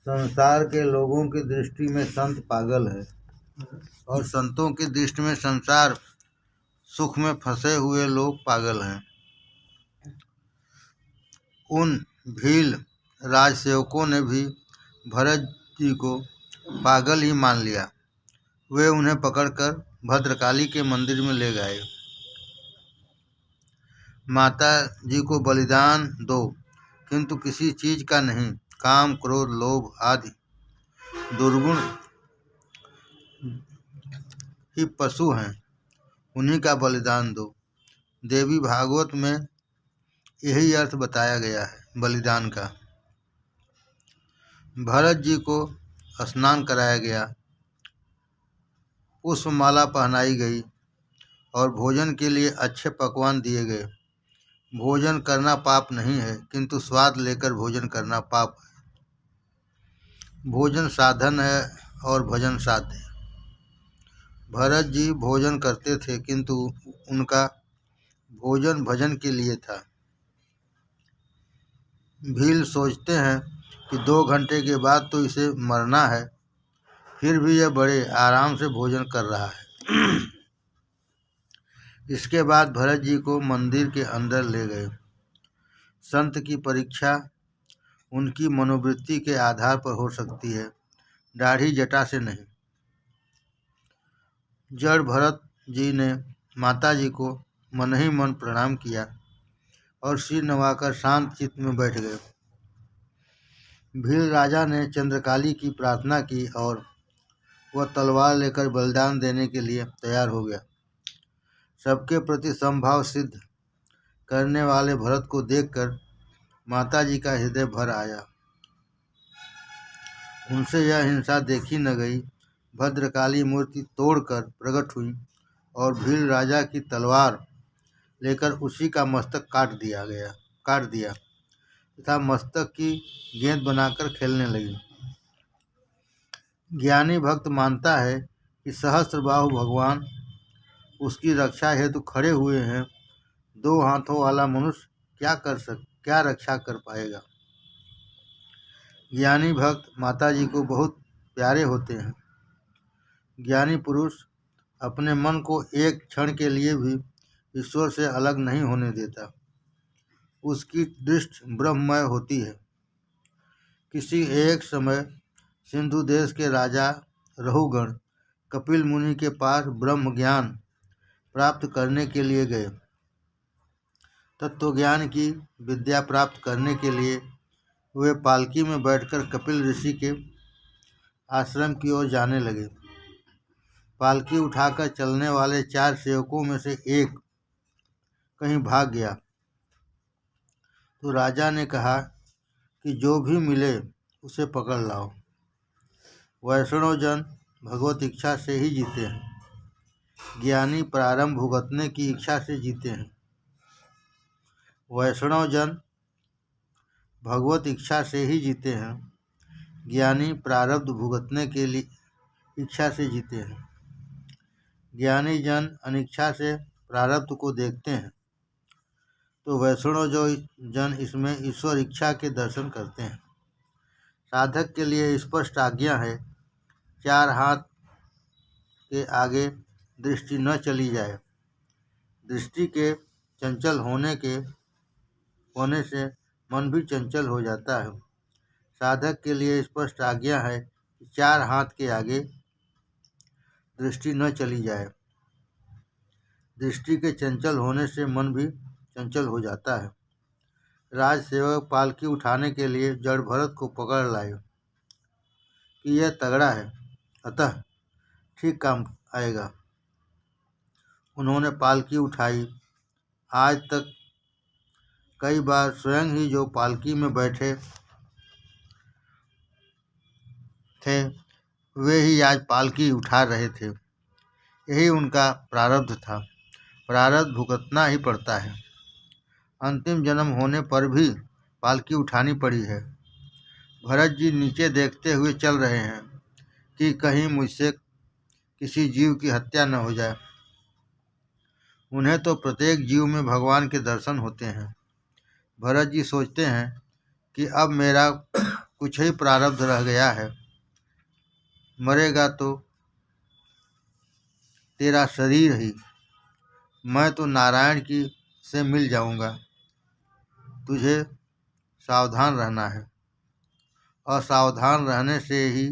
संसार के लोगों की दृष्टि में संत पागल है और संतों की दृष्टि में संसार सुख में फंसे हुए लोग पागल हैं। उन भील राजसेवकों ने भी भरत जी को पागल ही मान लिया। वे उन्हें पकड़कर भद्रकाली के मंदिर में ले गए। माता जी को बलिदान दो, किंतु किसी चीज का नहीं। काम, क्रोध, लोभ आदि दुर्गुण ही पशु हैं, उन्हीं का बलिदान दो। देवी भागवत में यही अर्थ बताया गया है बलिदान का। भरत जी को स्नान कराया गया, पुष्पमाला पहनाई गई और भोजन के लिए अच्छे पकवान दिए गए। भोजन करना पाप नहीं है, किंतु स्वाद लेकर भोजन करना पाप है। भोजन साधन है और भजन साध्य। भरत जी भोजन करते थे, किंतु उनका भोजन भजन के लिए था। भील सोचते हैं कि 2 घंटे के बाद तो इसे मरना है, फिर भी यह बड़े आराम से भोजन कर रहा है। इसके बाद भरत जी को मंदिर के अंदर ले गए। संत की परीक्षा उनकी मनोवृत्ति के आधार पर हो सकती है, दाढ़ी जटा से नहीं। जड़ भरत जी ने माता जी को मन ही मन प्रणाम किया और सिर नवाकर शांत चित्त में बैठ गए। भील राजा ने चंद्रकाली की प्रार्थना की और वह तलवार लेकर बलिदान देने के लिए तैयार हो गया। सबके प्रति समभाव सिद्ध करने वाले भरत को देखकर माता जी का हृदय भर आया। उनसे यह हिंसा देखी न गई। भद्रकाली मूर्ति तोड़कर प्रकट हुई और भील राजा की तलवार लेकर उसी का मस्तक काट दिया तथा मस्तक की गेंद बनाकर खेलने लगी। ज्ञानी भक्त मानता है कि सहस्त्रबाहु भगवान उसकी रक्षा हेतु खड़े हुए हैं। 2 हाथों वाला मनुष्य क्या रक्षा कर पाएगा। ज्ञानी भक्त माता जी को बहुत प्यारे होते हैं। ज्ञानी पुरुष अपने मन को एक क्षण के लिए भी ईश्वर से अलग नहीं होने देता। उसकी दृष्टि ब्रह्ममय होती है। किसी एक समय सिंधु देश के राजा रहुगण कपिल मुनि के पास ब्रह्म ज्ञान प्राप्त करने के लिए गए। तत्वज्ञान की विद्या प्राप्त करने के लिए वे पालकी में बैठकर कपिल ऋषि के आश्रम की ओर जाने लगे। पालकी उठाकर चलने वाले 4 सेवकों में से एक कहीं भाग गया तो राजा ने कहा कि जो भी मिले उसे पकड़ लाओ। वैष्णव जन भगवत इच्छा से ही जीते हैं। ज्ञानी प्रारंभ भुगतने की इच्छा से जीते हैं। वैष्णव जन भगवत इच्छा से ही जीते हैं। ज्ञानी प्रारब्ध भुगतने के लिए इच्छा से जीते हैं। ज्ञानी जन अनिच्छा से प्रारब्ध को देखते हैं, तो वैष्णव जन इसमें ईश्वर इच्छा के दर्शन करते हैं। साधक के लिए स्पष्ट आज्ञा है, 4 हाथ के आगे दृष्टि न चली जाए। दृष्टि के चंचल होने से मन भी चंचल हो जाता है। साधक के लिए स्पष्ट आज्ञा है कि 4 हाथ के आगे दृष्टि न चली जाए। दृष्टि के चंचल होने से मन भी चंचल हो जाता है। राजसेवक पालकी उठाने के लिए जड़ भरत को पकड़ लाए कि यह तगड़ा है, अतः ठीक काम आएगा। उन्होंने पालकी उठाई। आज तक कई बार स्वयं ही जो पालकी में बैठे थे वे ही आज पालकी उठा रहे थे। यही उनका प्रारब्ध था। प्रारब्ध भुगतना ही पड़ता है। अंतिम जन्म होने पर भी पालकी उठानी पड़ी है। भरत जी नीचे देखते हुए चल रहे हैं कि कहीं मुझसे किसी जीव की हत्या न हो जाए। उन्हें तो प्रत्येक जीव में भगवान के दर्शन होते हैं। भरत जी सोचते हैं कि अब मेरा कुछ ही प्रारब्ध रह गया है। मरेगा तो तेरा शरीर ही। मैं तो नारायण की से मिल जाऊंगा। तुझे सावधान रहना है। असावधान रहने से ही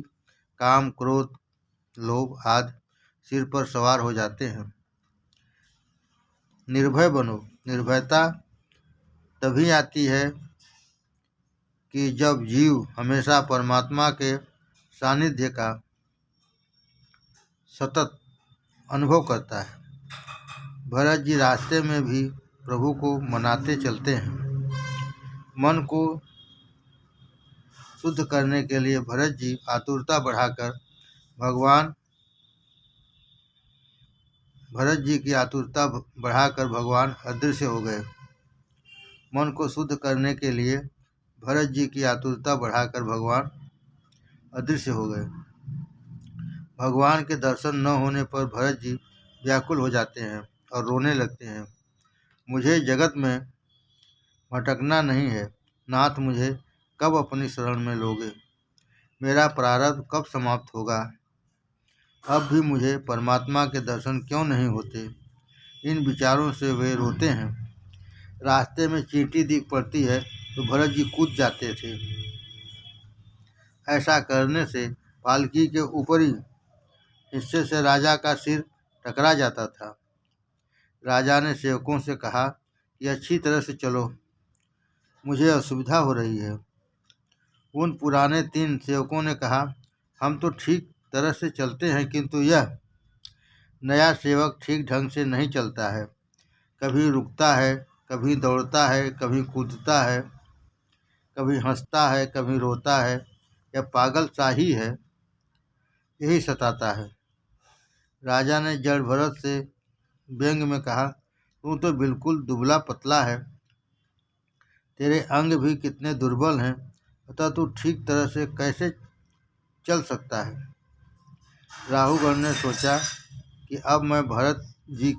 काम, क्रोध, लोभ आदि सिर पर सवार हो जाते हैं। निर्भय बनो। निर्भयता तभी आती है कि जब जीव हमेशा परमात्मा के सानिध्य का सतत अनुभव करता है। भरत जी रास्ते में भी प्रभु को मनाते चलते हैं। मन को शुद्ध करने के लिए भरत जी आतुरता बढ़ाकर भगवान अदृश्य हो गए। मन को शुद्ध करने के लिए भरत जी की आतुरता बढ़ाकर भगवान अदृश्य हो गए। भगवान के दर्शन न होने पर भरत जी व्याकुल हो जाते हैं और रोने लगते हैं। मुझे जगत में भटकना नहीं है। नाथ, मुझे कब अपनी शरण में लोगे? मेरा प्रारब्ध कब समाप्त होगा? अब भी मुझे परमात्मा के दर्शन क्यों नहीं होते? इन विचारों से वे रोते हैं। रास्ते में चींटी दिख पड़ती है तो भरत जी कूद जाते थे। ऐसा करने से पालकी के ऊपरी हिस्से से राजा का सिर टकरा जाता था। राजा ने सेवकों से कहा कि अच्छी तरह से चलो, मुझे असुविधा हो रही है। उन पुराने 3 सेवकों ने कहा, हम तो ठीक तरह से चलते हैं, किंतु यह नया सेवक ठीक ढंग से नहीं चलता है। कभी रुकता है, कभी दौड़ता है, कभी कूदता है, कभी हंसता है, कभी रोता है। यह पागल सा ही है, यही सताता है। राजा ने जड़ भरत से व्यंग में कहा, तू तो बिल्कुल दुबला पतला है। तेरे अंग भी कितने दुर्बल हैं, अतः तू ठीक तरह से कैसे चल सकता है? राहुगण ने सोचा कि अब मैं भरत जी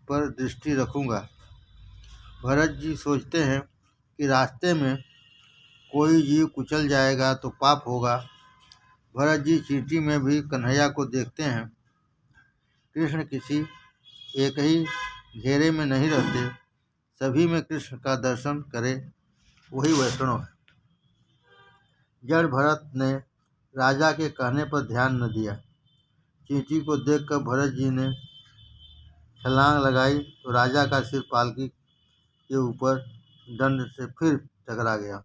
पर दृष्टि रखूंगा। भरत जी सोचते हैं कि रास्ते में कोई जीव कुचल जाएगा तो पाप होगा। भरत जी चींटी में भी कन्हैया को देखते हैं। कृष्ण किसी एक ही घेरे में नहीं रहते। सभी में कृष्ण का दर्शन करे वही वैष्णव है। जड़ भरत ने राजा के कहने पर ध्यान न दिया। चींटी को देखकर भरत जी ने छलांग लगाई तो राजा का सिर पालकी के ऊपर दंड से फिर टकरा गया।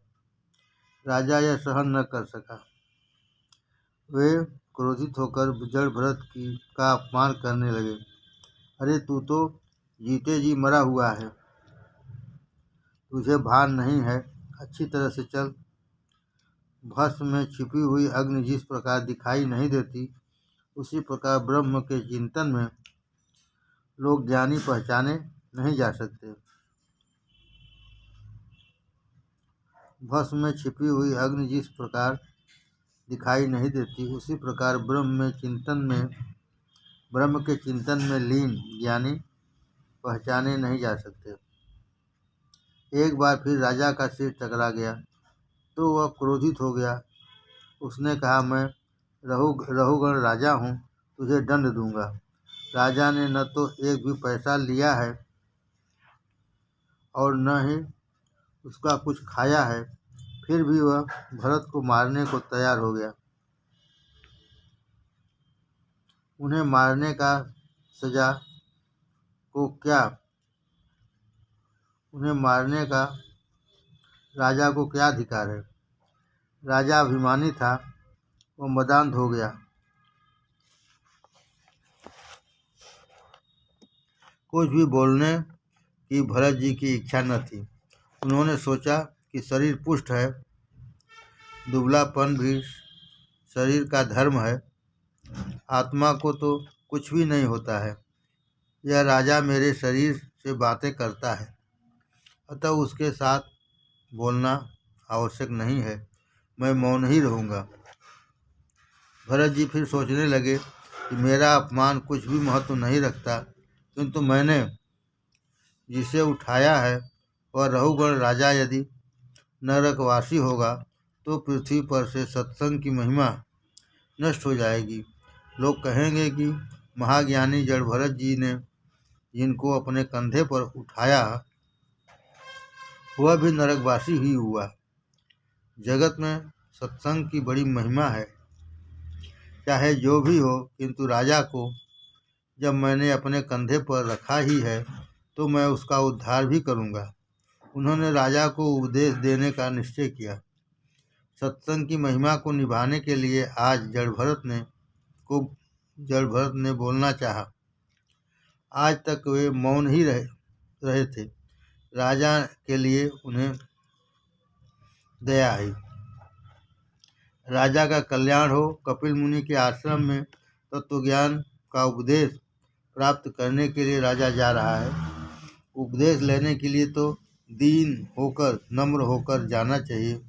राजा यह सहन न कर सका। वे क्रोधित होकर जड़ भरत का अपमान करने लगे। अरे, तू तो जीते जी मरा हुआ है, तुझे भान नहीं है। अच्छी तरह से चल। भस्म में छिपी हुई अग्नि जिस प्रकार दिखाई नहीं देती, उसी प्रकार ब्रह्म के चिंतन में लोग ज्ञानी पहचाने नहीं जा सकते। भस्म में छिपी हुई अग्नि जिस प्रकार दिखाई नहीं देती, उसी प्रकार ब्रह्म के चिंतन में लीन ज्ञानी पहचाने नहीं जा सकते। एक बार फिर राजा का सिर टकरा गया तो वह क्रोधित हो गया। उसने कहा, मैं रहुगण राजा हूँ, तुझे दंड दूंगा। राजा ने न तो एक भी पैसा लिया है और न ही उसका कुछ खाया है, फिर भी वह भरत को मारने को तैयार हो गया। उन्हें मारने का राजा को क्या अधिकार है? राजा अभिमानी था, वह मदान्ध हो गया। कुछ भी बोलने की भरत जी की इच्छा न थी। उन्होंने सोचा कि शरीर पुष्ट है, दुबलापन भी शरीर का धर्म है, आत्मा को तो कुछ भी नहीं होता है। यह राजा मेरे शरीर से बातें करता है, अतः उसके साथ बोलना आवश्यक नहीं है। मैं मौन ही रहूँगा। भरत जी फिर सोचने लगे कि मेरा अपमान कुछ भी महत्व नहीं रखता, किंतु मैंने जिसे उठाया है वह रहुगण राजा यदि नरकवासी होगा तो पृथ्वी पर से सत्संग की महिमा नष्ट हो जाएगी। लोग कहेंगे कि महाज्ञानी जड़भरत जी ने जिनको अपने कंधे पर उठाया वह भी नरकवासी ही हुआ। जगत में सत्संग की बड़ी महिमा है, चाहे जो भी हो, किंतु राजा को जब मैंने अपने कंधे पर रखा ही है तो मैं उसका उद्धार भी करूँगा। उन्होंने राजा को उपदेश देने का निश्चय किया। सत्संग की महिमा को निभाने के लिए आज जड़भरत ने बोलना चाहा। आज तक वे मौन ही रहे थे। राजा के लिए उन्हें दया आई। राजा का कल्याण हो। कपिल मुनि के आश्रम में तत्वज्ञान का उपदेश प्राप्त करने के लिए राजा जा रहा है। उपदेश लेने के लिए तो दीन होकर, नम्र होकर जाना चाहिए,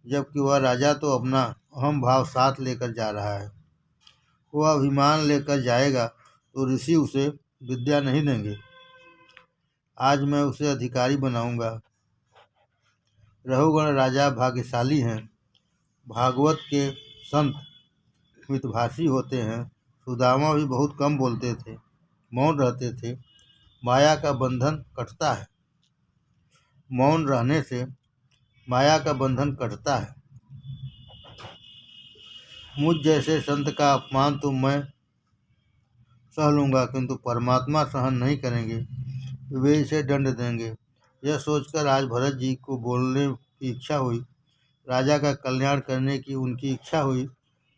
जबकि वह राजा तो अपना अहम भाव साथ लेकर जा रहा है। वह अभिमान लेकर जाएगा तो ऋषि उसे विद्या नहीं देंगे। आज मैं उसे अधिकारी बनाऊंगा। रघुगण राजा भाग्यशाली हैं। भागवत के संत मितभाषी होते हैं। सुदामा भी बहुत कम बोलते थे, मौन रहते थे। माया का बंधन कटता है। मौन रहने से माया का बंधन कटता है। मुझ जैसे संत का अपमान तो मैं सह लूँगा, किंतु परमात्मा सहन नहीं करेंगे, वे इसे दंड देंगे। यह सोचकर आज भरत जी को बोलने की इच्छा हुई। राजा का कल्याण करने की उनकी इच्छा हुई।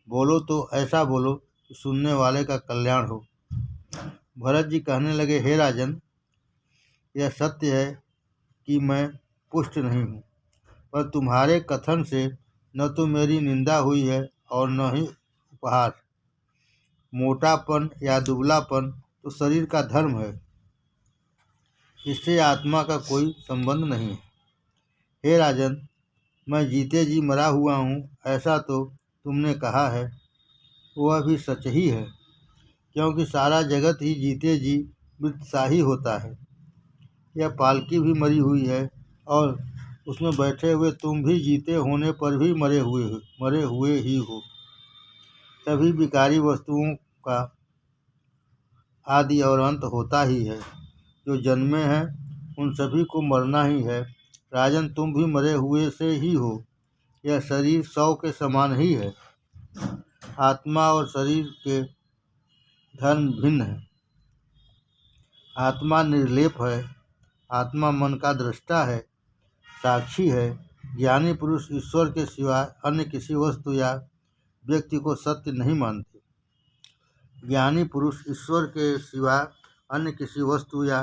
बोलो तो ऐसा बोलो कि सुनने वाले का कल्याण हो। भरत जी कहने लगे, हे राजन, यह सत्य है कि मैं पुष्ट नहीं हूँ, पर तुम्हारे कथन से न तो मेरी निंदा हुई है और न ही उपहास। मोटापन या दुबलापन तो शरीर का धर्म है, इससे आत्मा का कोई संबंध नहीं है। हे राजन, मैं जीते जी मरा हुआ हूँ, ऐसा तो तुमने कहा है। वह भी सच ही है, क्योंकि सारा जगत ही जीते जी मृतशाही होता है। यह पालकी भी मरी हुई है और उसमें बैठे हुए तुम भी जीते होने पर भी मरे हुए ही हो। सभी विकारी वस्तुओं का आदि और अंत होता ही है। जो जन्मे हैं उन सभी को मरना ही है। राजन, तुम भी मरे हुए से ही हो। यह शरीर शव के समान ही है। आत्मा और शरीर के धर्म भिन्न है। आत्मा निर्लेप है। आत्मा मन का दृष्टा है, साक्षी है। ज्ञानी पुरुष ईश्वर के सिवा अन्य किसी वस्तु या व्यक्ति को सत्य नहीं मानते। ज्ञानी पुरुष ईश्वर के सिवा अन्य किसी वस्तु या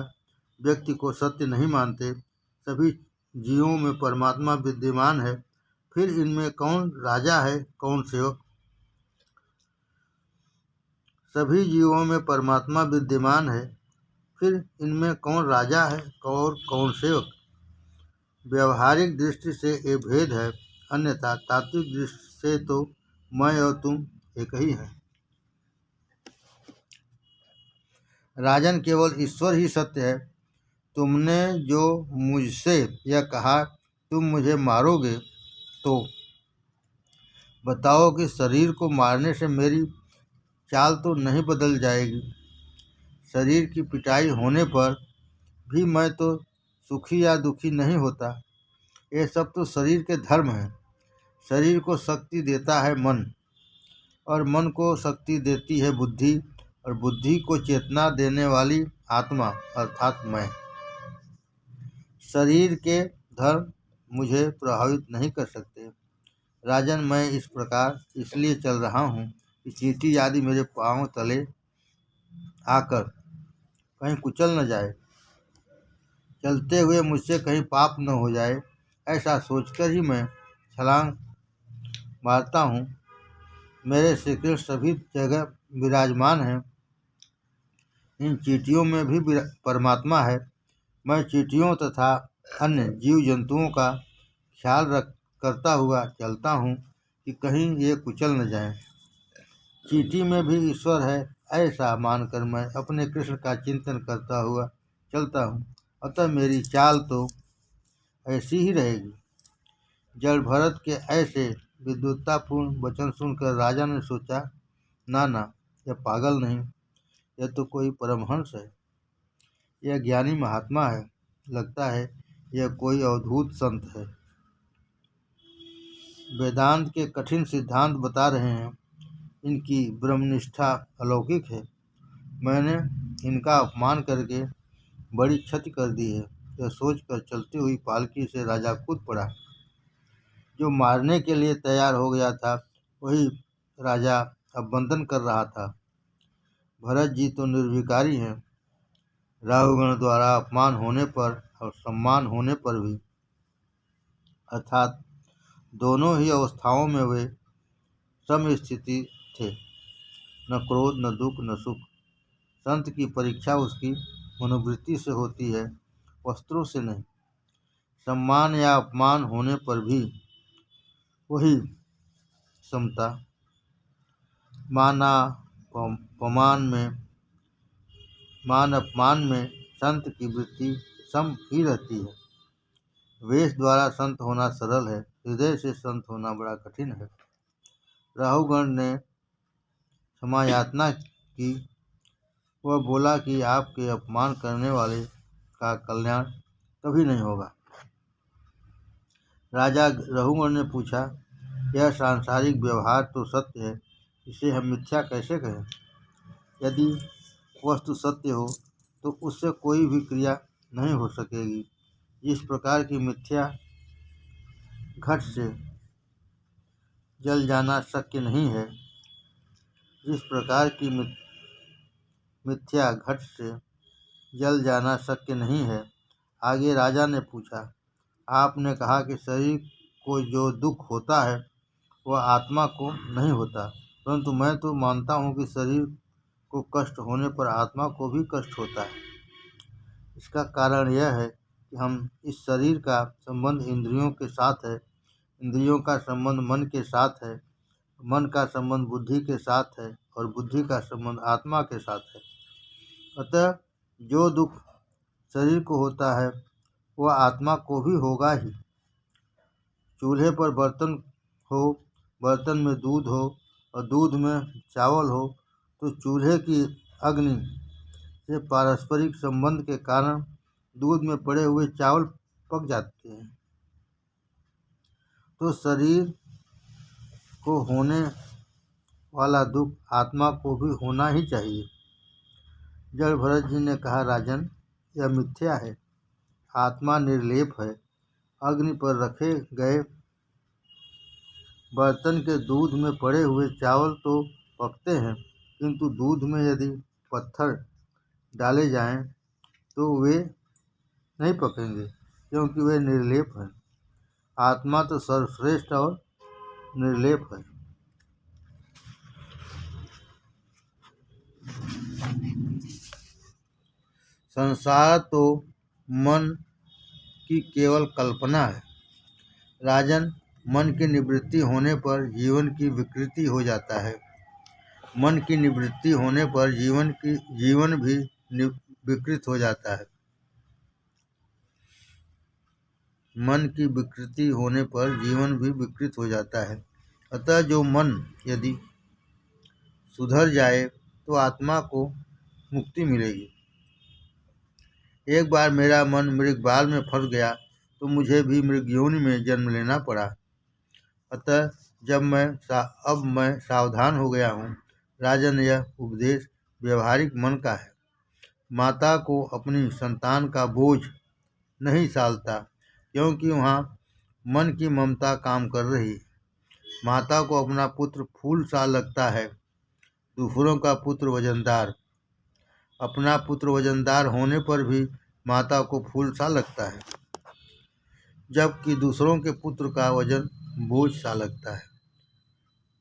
व्यक्ति को सत्य नहीं मानते। सभी जीवों में परमात्मा विद्यमान है, फिर इनमें कौन राजा है, कौन सेवक? सभी जीवों में परमात्मा विद्यमान है, फिर इनमें कौन राजा है और कौन सेवक? व्यवहारिक दृष्टि से ये भेद है, अन्यथा तात्विक दृष्टि से तो मैं और तुम एक ही हैं। राजन, केवल ईश्वर ही सत्य है। तुमने जो मुझसे यह कहा तुम मुझे मारोगे, तो बताओ कि शरीर को मारने से मेरी चाल तो नहीं बदल जाएगी। शरीर की पिटाई होने पर भी मैं तो सुखी या दुखी नहीं होता। ये सब तो शरीर के धर्म हैं। शरीर को शक्ति देता है मन, और मन को शक्ति देती है बुद्धि, और बुद्धि को चेतना देने वाली आत्मा अर्थात मैं। शरीर के धर्म मुझे प्रभावित नहीं कर सकते। राजन, मैं इस प्रकार इसलिए चल रहा हूँ कि चींटी आदि मेरे पांव तले आकर कहीं कुचल न जाए, चलते हुए मुझसे कहीं पाप न हो जाए, ऐसा सोचकर ही मैं छलांग मारता हूँ। मेरे श्री कृष्ण सभी जगह विराजमान हैं। इन चींटियों में भी परमात्मा है। मैं चींटियों तथा अन्य जीव जंतुओं का ख्याल करता हुआ चलता हूँ कि कहीं ये कुचल न जाएं। चींटी में भी ईश्वर है, ऐसा मानकर मैं अपने कृष्ण का चिंतन करता हुआ चलता हूँ। अतः मेरी चाल तो ऐसी ही रहेगी। जल भरत के ऐसे विद्वत्तापूर्ण वचन सुनकर राजा ने सोचा, ना, यह पागल नहीं, यह तो कोई परमहंस है, यह ज्ञानी महात्मा है, लगता है यह कोई अवधूत संत है। वेदांत के कठिन सिद्धांत बता रहे हैं, इनकी ब्रह्मनिष्ठा अलौकिक है। मैंने इनका अपमान करके बड़ी क्षति कर दी है। यह सोचकर चलती हुई पालकी से राजा कूद पड़ा। जो मारने के लिए तैयार हो गया था वही राजा अब बंधन कर रहा था। भरत जी तो निर्विकारी हैं। राहुगण द्वारा अपमान होने पर और सम्मान होने पर भी, अर्थात दोनों ही अवस्थाओं में वे समस्थिति थे, न क्रोध न दुख न सुख। संत की परीक्षा उसकी मनोवृत्ति से होती है, वस्त्रों से नहीं। सम्मान या अपमान होने पर भी वही समता। मान अपमान में संत की वृत्ति सम ही रहती है। वेश द्वारा संत होना सरल है, हृदय से संत होना बड़ा कठिन है। राहुगण ने क्षमा याचना की। वह बोला कि आपके अपमान करने वाले का कल्याण कभी नहीं होगा। राजा राहुगण ने पूछा, यह सांसारिक व्यवहार तो सत्य है, इसे हम मिथ्या कैसे कहें? यदि वस्तु सत्य हो तो उससे कोई भी क्रिया नहीं हो सकेगी। जिस प्रकार की मिथ्या घट से जल जाना शक्य नहीं है, जिस प्रकार की मिथ्या घट से जल जाना शक्य नहीं है। आगे राजा ने पूछा, आपने कहा कि शरीर को जो दुख होता है वह आत्मा को नहीं होता, परंतु मैं तो मानता हूँ कि शरीर को कष्ट होने पर आत्मा को भी कष्ट होता है। इसका कारण यह है कि हम इस शरीर का संबंध इंद्रियों के साथ है, इंद्रियों का संबंध मन के साथ है, मन का संबंध बुद्धि के साथ है और बुद्धि का संबंध आत्मा के साथ है। अतः जो दुख शरीर को होता है वह आत्मा को भी होगा ही। चूल्हे पर बर्तन हो, बर्तन में दूध हो और दूध में चावल हो, तो चूल्हे की अग्नि से पारस्परिक संबंध के कारण दूध में पड़े हुए चावल पक जाते हैं। तो शरीर को होने वाला दुख आत्मा को भी होना ही चाहिए। जल भरत जी ने कहा, राजन, यह मिथ्या है। आत्मा निर्लेप है। अग्नि पर रखे गए बर्तन के दूध में पड़े हुए चावल तो पकते हैं, किंतु दूध में यदि पत्थर डाले जाएं तो वे नहीं पकेंगे, क्योंकि वे निर्लेप हैं। आत्मा तो सर्वश्रेष्ठ और निर्लेप है। संसार तो मन की केवल कल्पना है। राजन, मन की निवृत्ति होने पर जीवन की विकृति हो जाता है। मन की निवृत्ति होने पर जीवन भी विकृत हो जाता है। मन की विकृति होने पर जीवन भी विकृत हो जाता है। अतः जो मन यदि सुधर जाए तो आत्मा को मुक्ति मिलेगी। एक बार मेरा मन मृगबाल में फंस गया तो मुझे भी मृगयोनि में जन्म लेना पड़ा। अतः अब मैं सावधान हो गया हूँ। राजन, यह उपदेश व्यवहारिक मन का है। माता को अपनी संतान का बोझ नहीं सालता, क्योंकि वहाँ मन की ममता काम कर रही है। माता को अपना पुत्र फूल सा लगता है, दूसरों का पुत्र वजनदार। अपना पुत्र वजनदार होने पर भी माता को फूल सा लगता है, जबकि दूसरों के पुत्र का वजन बोझ सा लगता है।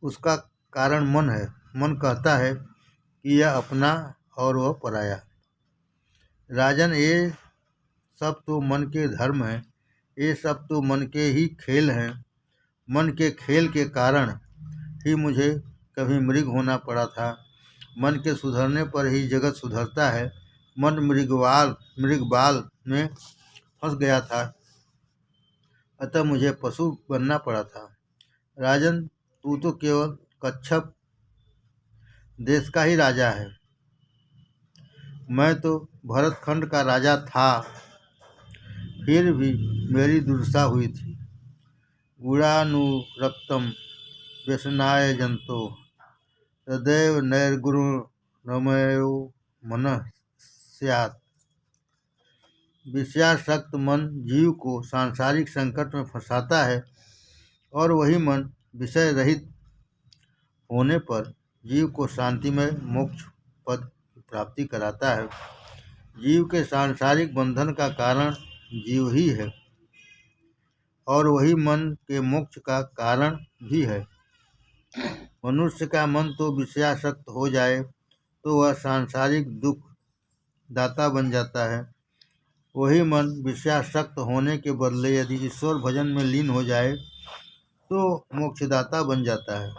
उसका कारण मन है। मन कहता है कि यह अपना और वह पराया। राजन, ये सब तो मन के धर्म हैं, ये सब तो मन के ही खेल हैं। मन के खेल के कारण ही मुझे कभी मृग होना पड़ा था। मन के सुधरने पर ही जगत सुधरता है। मन मृगबाल में फंस गया था। अतः मुझे पशु बनना पड़ा था। राजन, तू तो केवल कच्छप देश का ही राजा है। मैं तो भरतखंड का राजा था, फिर भी मेरी दुर्दशा हुई थी। गुणानुरक्तम व्यसनाय जंतो तदैव नैर्गुणमयो मनः स्यात्। विषयासक्त मन जीव को सांसारिक संकट में फंसाता है और वही मन विषय रहित होने पर जीव को शांतिमय मोक्ष पद की प्राप्ति कराता है। जीव के सांसारिक बंधन का कारण जीव ही है और वही मन के मोक्ष का कारण भी है। मनुष्य का मन तो विषयासक्त हो जाए तो वह सांसारिक दुख दाता बन जाता है। वही मन विषयासक्त होने के बदले यदि ईश्वर भजन में लीन हो जाए तो मोक्षदाता बन जाता है।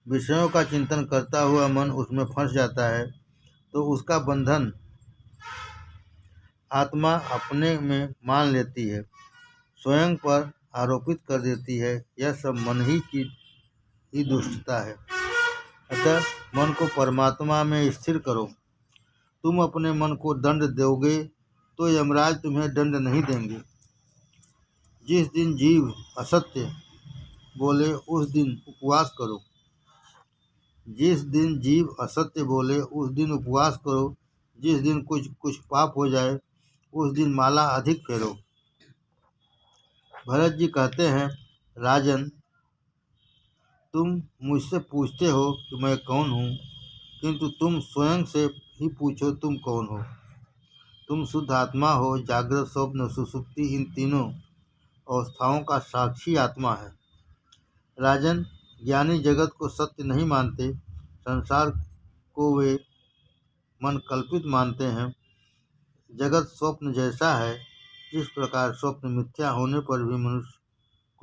विषयों का चिंतन करता हुआ मन उसमें फंस जाता है तो उसका बंधन आत्मा अपने में मान लेती है, स्वयं पर आरोपित कर देती है। यह सब मन ही दुष्टता है। अतः मन को परमात्मा में स्थिर करो। तुम अपने मन को दंड दोगे तो यमराज तुम्हें दंड नहीं देंगे। जिस दिन जीव असत्य बोले उस दिन उपवास करो। जिस दिन जीव असत्य बोले उस दिन उपवास करो। जिस दिन कुछ पाप हो जाए उस दिन माला अधिक फेरो। भरत जी कहते हैं, राजन, तुम मुझसे पूछते हो कि मैं कौन हूँ, किंतु तुम स्वयं से ही पूछो तुम कौन हो। तुम शुद्ध आत्मा हो। जागृत, स्वप्न, सुषुप्ति इन तीनों अवस्थाओं का साक्षी आत्मा है। राजन, ज्ञानी जगत को सत्य नहीं मानते। संसार को वे मन कल्पित मानते हैं। जगत स्वप्न जैसा है। जिस प्रकार स्वप्न मिथ्या होने पर भी मनुष्य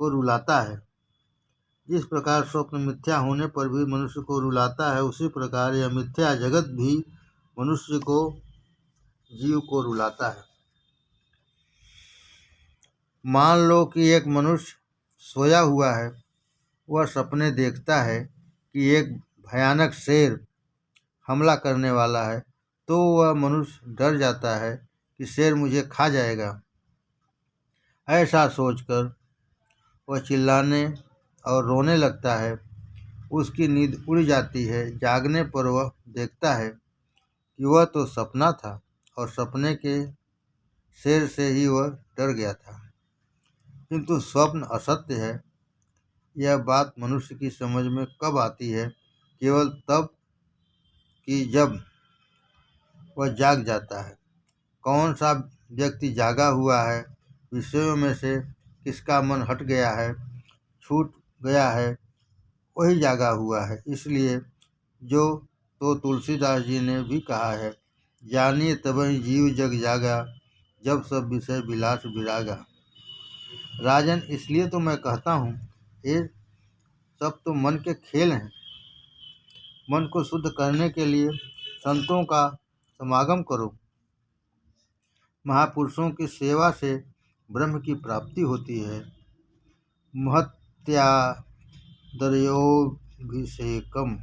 को रुलाता है, जिस प्रकार स्वप्न मिथ्या होने पर भी मनुष्य को रुलाता है, उसी प्रकार यह मिथ्या जगत भी मनुष्य को, जीव को रुलाता है। मान लो कि एक मनुष्य सोया हुआ है। वह सपने देखता है कि एक भयानक शेर हमला करने वाला है, तो वह मनुष्य डर जाता है कि शेर मुझे खा जाएगा। ऐसा सोचकर वह चिल्लाने और रोने लगता है। उसकी नींद उड़ जाती है। जागने पर वह देखता है कि वह तो सपना था और सपने के शेर से ही वह डर गया था, किंतु स्वप्न असत्य है। यह बात मनुष्य की समझ में कब आती है? केवल तब कि जब वह जाग जाता है। कौन सा व्यक्ति जागा हुआ है? विषयों में से किसका मन हट गया है, छूट गया है, वही जागा हुआ है। इसलिए जो तो तुलसीदास जी ने भी कहा है, जानिए तबहि जीव जग जागा, जब सब विषय विलास विरागा। राजन, इसलिए तो मैं कहता हूँ, ये सब तो मन के खेल हैं। मन को शुद्ध करने के लिए संतों का समागम करो। महापुरुषों की सेवा से ब्रह्म की प्राप्ति होती है। महत्यादरयोभिषेकम।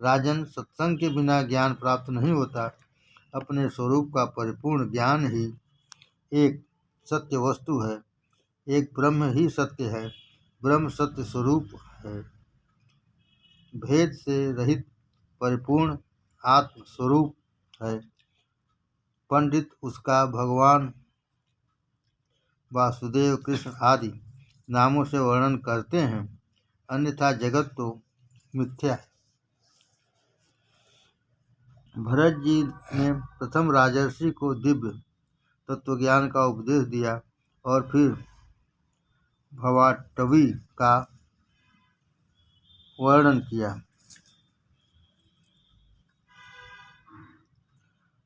राजन, सत्संग के बिना ज्ञान प्राप्त नहीं होता। अपने स्वरूप का परिपूर्ण ज्ञान ही एक सत्य वस्तु है। एक ब्रह्म ही सत्य है। ब्रह्म सत्य स्वरूप है। भेद से रहित परिपूर्ण आत्म स्वरूप है। पंडित उसका भगवान वासुदेव, कृष्ण आदि नामों से वर्णन करते हैं, अन्यथा जगत तो मिथ्या है। भरत जी ने प्रथम राजर्षि को दिव्य तत्वज्ञान का उपदेश दिया और फिर भवाटवी का वर्णन किया।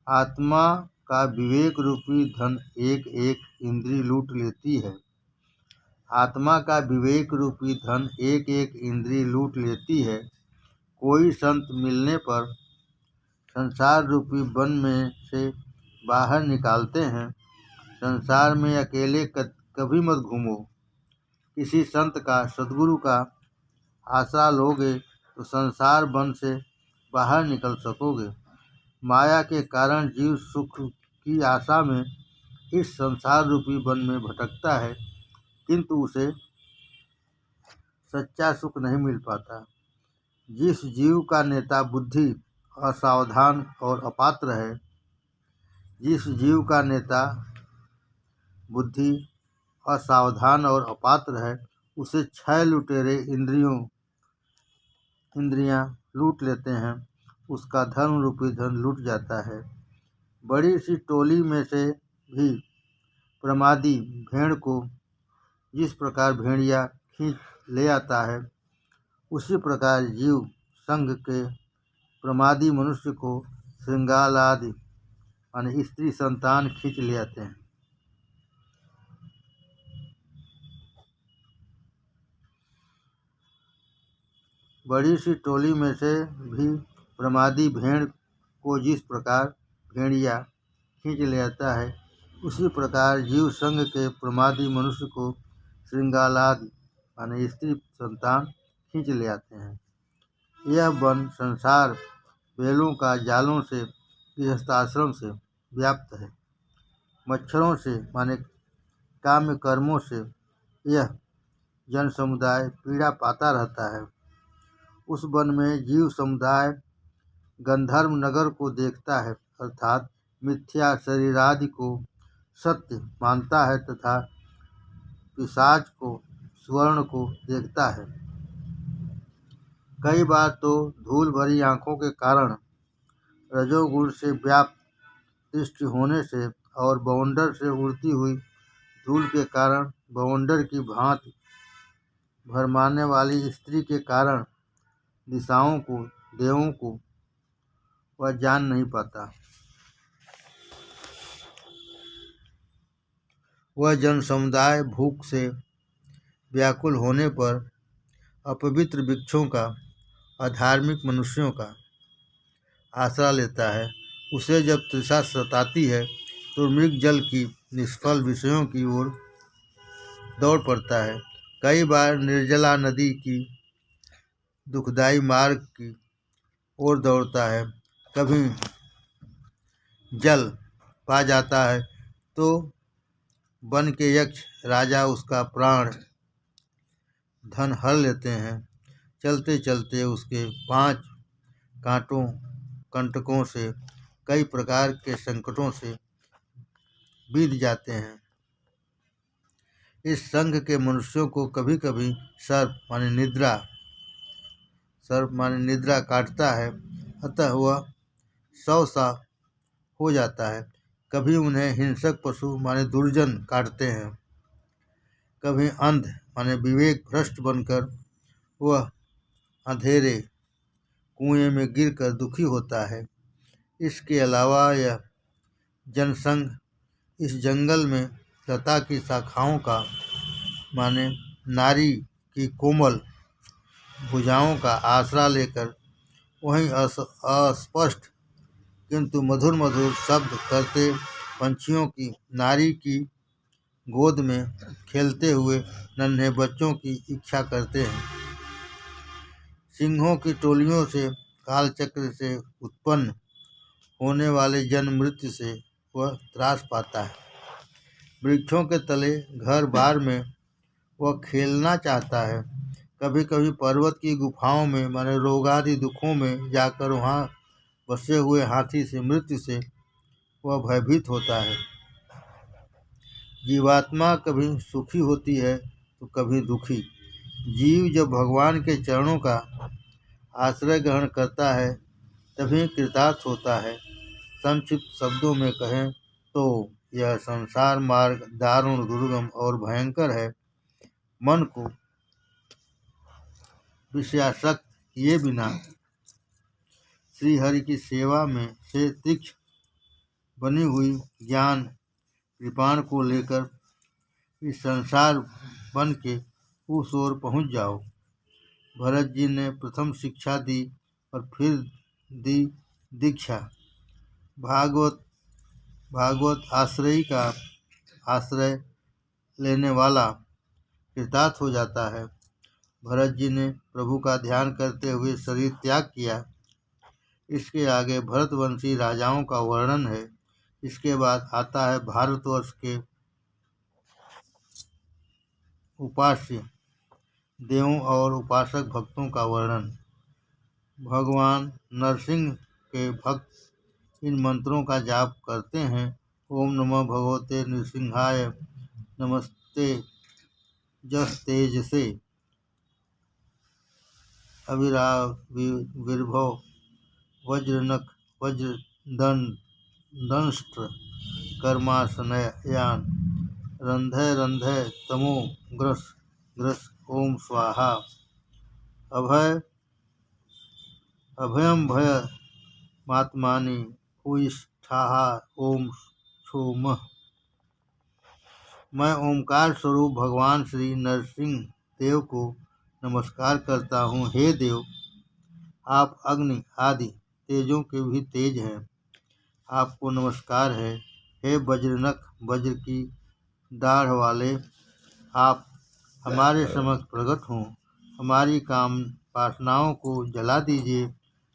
आत्मा का विवेक रूपी धन एक एक इंद्री लूट लेती है। आत्मा का विवेक रूपी धन एक एक इंद्री लूट लेती है। कोई संत मिलने पर संसार रूपी वन में से बाहर निकालते हैं। संसार में अकेले कभी मत घूमो। किसी संत का, सद्गुरु का आसरा लोगे तो संसार वन से बाहर निकल सकोगे। माया के कारण जीव सुख की आशा में इस संसार रूपी वन में भटकता है, किंतु उसे सच्चा सुख नहीं मिल पाता। जिस जीव का नेता बुद्धि असावधान और अपात्र है, जिस जीव का नेता बुद्धि असावधान और अपात्र है, उसे 6 लुटेरे इंद्रियां लूट लेते हैं, उसका धर्म रूपी धन लूट जाता है। बड़ी सी टोली में से भी प्रमादी भेड़ को जिस प्रकार भेड़िया खींच ले आता है, उसी प्रकार जीव संघ के प्रमादी मनुष्य को श्रृंगालादि यानी स्त्री संतान खींच ले आते हैं। बड़ी सी टोली में से भी प्रमादी भेड़ को जिस प्रकार भेड़िया खींच ले आता है, उसी प्रकार जीव संघ के प्रमादी मनुष्य को श्रृंगालादि यानी स्त्री संतान खींच ले आते हैं। यह वन संसार बेलों का जालों से, गृहस्थाश्रम से व्याप्त है। मच्छरों से माने काम्य कर्मों से यह जन समुदाय पीड़ा पाता रहता है। उस वन में जीव समुदाय गंधर्व नगर को देखता है, अर्थात मिथ्या शरीरादि को सत्य मानता है तथा पिशाच को, स्वर्ण को देखता है। कई बार तो धूल भरी आंखों के कारण, रजोगुण से व्याप्त दृष्टि होने से और बवंडर से उड़ती हुई धूल के कारण बवंडर की भांति भरमाने वाली स्त्री के कारण दिशाओं को, देवों को वह जान नहीं पाता। वह जन समुदाय भूख से व्याकुल होने पर अपवित्र वृक्षों का, अधार्मिक मनुष्यों का आसरा लेता है। उसे जब तृषा सताती है तो मृग जल की निष्फल विषयों की ओर दौड़ पड़ता है। कई बार निर्जला नदी की दुखदायी मार्ग की ओर दौड़ता है। कभी जल पा जाता है तो वन के यक्ष राजा उसका प्राण धन हर लेते हैं। चलते चलते उसके 5 कंटकों से, कई प्रकार के संकटों से बीत जाते हैं। इस संघ के मनुष्यों को कभी कभी सर्प माने निद्रा काटता है, अतः वह 100 सा हो जाता है। कभी उन्हें हिंसक पशु माने दुर्जन काटते हैं। कभी अंध माने विवेक भ्रष्ट बनकर वह अंधेरे कुएं में गिरकर दुखी होता है। इसके अलावा यह जनसंघ इस जंगल में लता की शाखाओं का माने नारी की कोमल भुजाओं का आसरा लेकर वहीं अस्पष्ट किंतु मधुर मधुर शब्द करते पंछियों की, नारी की गोद में खेलते हुए नन्हे बच्चों की इच्छा करते हैं। सिंहों की टोलियों से, कालचक्र से उत्पन्न होने वाले जन्म मृत्यु से वह त्रास पाता है। वृक्षों के तले, घर बार में वह खेलना चाहता है। कभी कभी पर्वत की गुफाओं में माने रोगादि दुखों में जाकर वहाँ बसे हुए हाथी से, मृत्यु से वह भयभीत होता है। जीवात्मा कभी सुखी होती है तो कभी दुखी। जीव जब भगवान के चरणों का आश्रय ग्रहण करता है तभी कृतार्थ होता है। संक्षिप्त शब्दों में कहें तो यह संसार मार्ग दारुण, दुर्गम और भयंकर है। मन को विषयासक्त किए बिना श्रीहरि की सेवा में से तीक्ष्ण बनी हुई ज्ञान कृपाण को लेकर इस संसार बन के उस ओर पहुँच जाओ। भरत जी ने प्रथम शिक्षा दी और फिर दी दीक्षा। भागवत आश्रयी का आश्रय लेने वाला कृतार्थ हो जाता है। भरत जी ने प्रभु का ध्यान करते हुए शरीर त्याग किया। इसके आगे भरतवंशी राजाओं का वर्णन है। इसके बाद आता है भारतवर्ष के उपास्य देवों और उपासक भक्तों का वर्णन। भगवान नरसिंह के भक्त इन मंत्रों का जाप करते हैं। ओम नमः भगवते नृसिंहाय, नमस्ते जस्तेजसे, अविराविर्भव वज्रनख वज्रदंष्ट्र कर्माशनयान, रंधय रंधय तमो ग्रस ग्रस ओम स्वाहा, अभयम भय मात्मानि भूयिष्ठाः ओम क्षोमः। मैं ओंकार स्वरूप भगवान श्री नरसिंह देव को नमस्कार करता हूँ। हे देव, आप अग्नि आदि तेजों के भी तेज हैं, आपको नमस्कार है। हे वज्रनख, वज्र की दाढ़ वाले, आप हमारे समक्ष प्रकट हों। हमारी काम वासनाओं को जला दीजिए,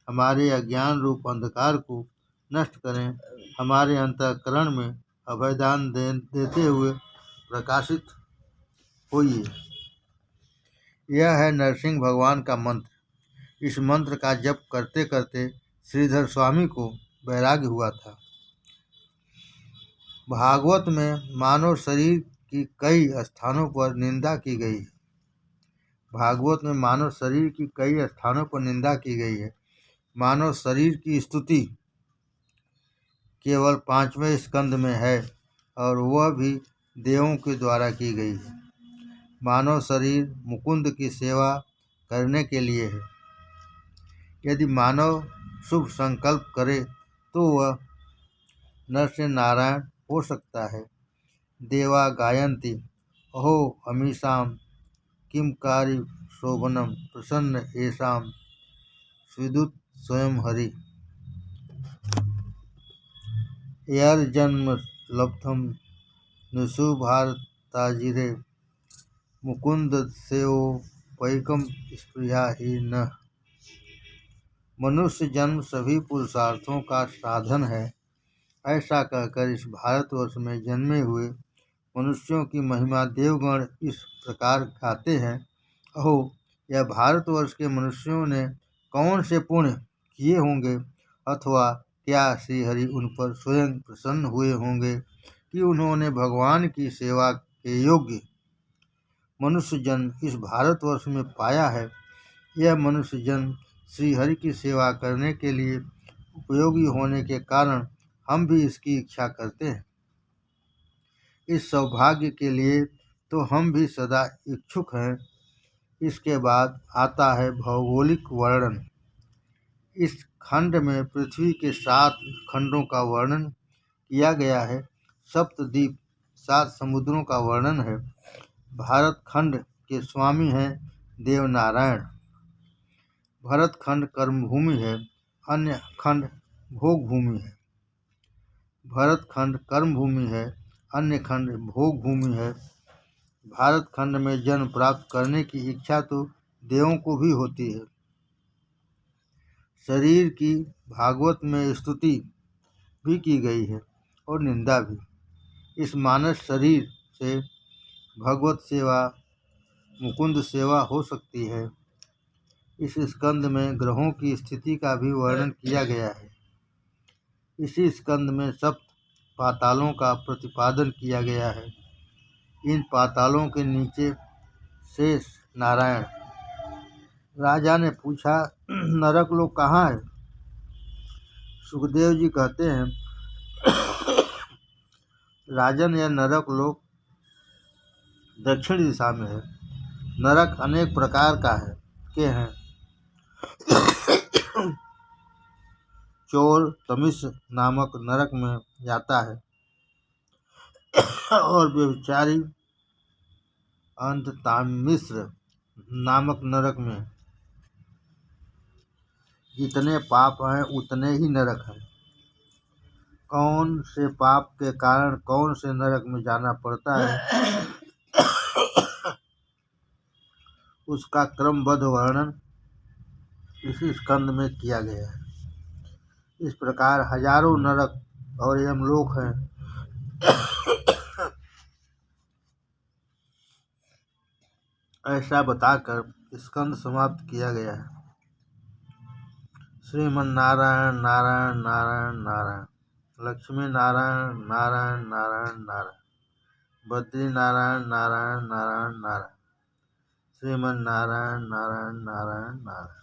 हमारे अज्ञान रूप अंधकार को नष्ट करें, हमारे अंतःकरण में अभयदान देते हुए प्रकाशित होइए। यह है नरसिंह भगवान का मंत्र। इस मंत्र का जप करते करते श्रीधर स्वामी को वैराग्य हुआ था। भागवत में मानव शरीर की कई स्थानों पर निंदा की गई है। भागवत में मानव शरीर की कई स्थानों पर निंदा की गई है। मानव शरीर की स्तुति केवल 5वें स्कंद में है और वह भी देवों के द्वारा की गई है। मानव शरीर मुकुंद की सेवा करने के लिए है। यदि मानव शुभ संकल्प करे तो वह नर से नारायण हो सकता है। देवा गायन्ति अहो अमीषाम किम कार्य शोभनम प्रसन्न येषाम स्विदुत स्वयं हरि। यर्जन्म लब्धम निशु भारताजिरे मुकुंद सेवो पैकम स्पृहा ही न। मनुष्य जन्म सभी पुरुषार्थों का साधन है। ऐसा कहकर इस भारतवर्ष में जन्मे हुए मनुष्यों की महिमा देवगण इस प्रकार गाते हैं। अहो, यह भारतवर्ष के मनुष्यों ने कौन से पुण्य किए होंगे, अथवा क्या श्रीहरि उन पर स्वयं प्रसन्न हुए होंगे कि उन्होंने भगवान की सेवा के योग्य मनुष्य जन्म इस भारतवर्ष में पाया है। यह मनुष्य जन्म श्रीहरि की सेवा करने के लिए उपयोगी होने के कारण हम भी इसकी इच्छा करते हैं। इस सौभाग्य के लिए तो हम भी सदा इच्छुक हैं। इसके बाद आता है भौगोलिक वर्णन। इस खंड में पृथ्वी के 7 खंडों का वर्णन किया गया है। सप्तद्वीप 7 समुद्रों का वर्णन है। भारत खंड के स्वामी हैं देवनारायण। भरत खंड कर्मभूमि है, अन्य खंड भोग भूमि है। भरत खंड कर्म भूमि है, अन्य खंड भोग भूमि है। भारत खंड में जन्म प्राप्त करने की इच्छा तो देवों को भी होती है। शरीर की भागवत में स्तुति भी की गई है और निंदा भी। इस मानस शरीर से भगवत सेवा, मुकुंद सेवा हो सकती है। इस स्कंद में ग्रहों की स्थिति का भी वर्णन किया गया है। इसी स्कंद में सप्त पातालों का प्रतिपादन किया गया है। इन पातालों के नीचे शेष नारायण। राजा ने पूछा, नरक लोक कहाँ है? सुखदेव जी कहते हैं, राजन, यह नरक लोक दक्षिण दिशा में है। नरक अनेक प्रकार के हैं। चोर तमिस नामक नरक में जाता है और व्यभिचारी अंधतामिश्र नामक नरक में। जितने पाप हैं उतने ही नरक हैं। कौन से पाप के कारण कौन से नरक में जाना पड़ता है, उसका क्रमबद्ध वर्णन इसी स्कंद में किया गया है। इस प्रकार हजारों नरक और यमलोक हैं। ऐसा बताकर स्कंद समाप्त किया गया है। श्रीमन्नारायण नारायण नारायण नारायण, लक्ष्मी नारायण नारायण नारायण नारायण, बद्री नारायण नारायण नारायण नारायण, श्रीमन्नारायण नारायण नारायण नारायण।